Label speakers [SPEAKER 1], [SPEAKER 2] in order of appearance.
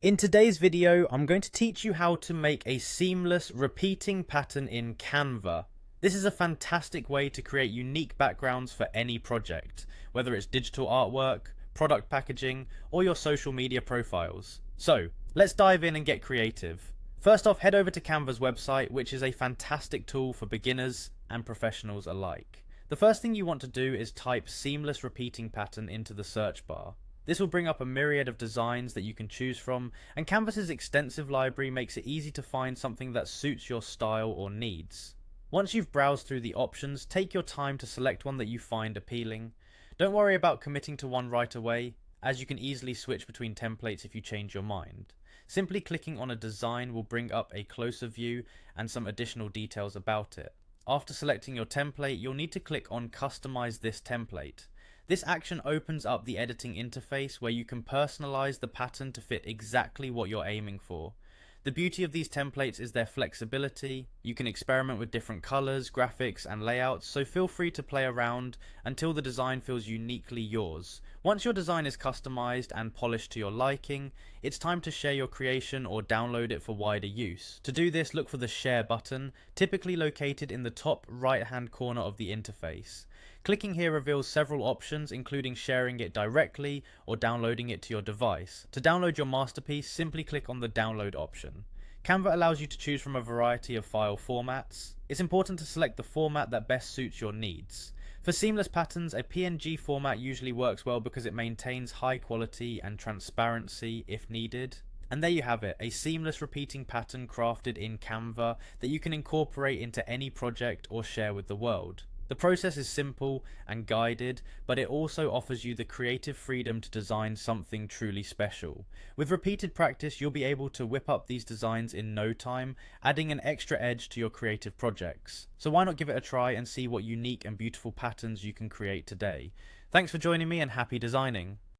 [SPEAKER 1] In today's video, I'm going to teach you how to make a seamless repeating pattern in Canva. This is a fantastic way to create unique backgrounds for any project, whether it's digital artwork, product packaging, or your social media profiles. So, let's dive in and get creative. First off, head over to Canva's website, which is a fantastic tool for beginners and professionals alike. The first thing you want to do is type seamless repeating pattern into the search bar. This will bring up a myriad of designs that you can choose from, and Canvas's extensive library makes it easy to find something that suits your style or needs. Once you've browsed through the options, take your time to select one that you find appealing. Don't worry about committing to one right away, as you can easily switch between templates if you change your mind. Simply clicking on a design will bring up a closer view and some additional details about it. After selecting your template, you'll need to click on Customize this template. This action opens up the editing interface where you can personalize the pattern to fit exactly what you're aiming for. The beauty of these templates is their flexibility. You can experiment with different colors, graphics, and layouts, so feel free to play around until the design feels uniquely yours. Once your design is customized and polished to your liking, it's time to share your creation or download it for wider use. To do this, look for the Share button, typically located in the top right-hand corner of the interface. Clicking here reveals several options, including sharing it directly or downloading it to your device. To download your masterpiece, simply click on the download option. Canva allows you to choose from a variety of file formats. It's important to select the format that best suits your needs. For seamless patterns, a PNG format usually works well because it maintains high quality and transparency if needed. And there you have it, a seamless repeating pattern crafted in Canva that you can incorporate into any project or share with the world. The process is simple and guided, but it also offers you the creative freedom to design something truly special. With repeated practice, you'll be able to whip up these designs in no time, adding an extra edge to your creative projects. So why not give it a try and see what unique and beautiful patterns you can create today? Thanks for joining me and happy designing!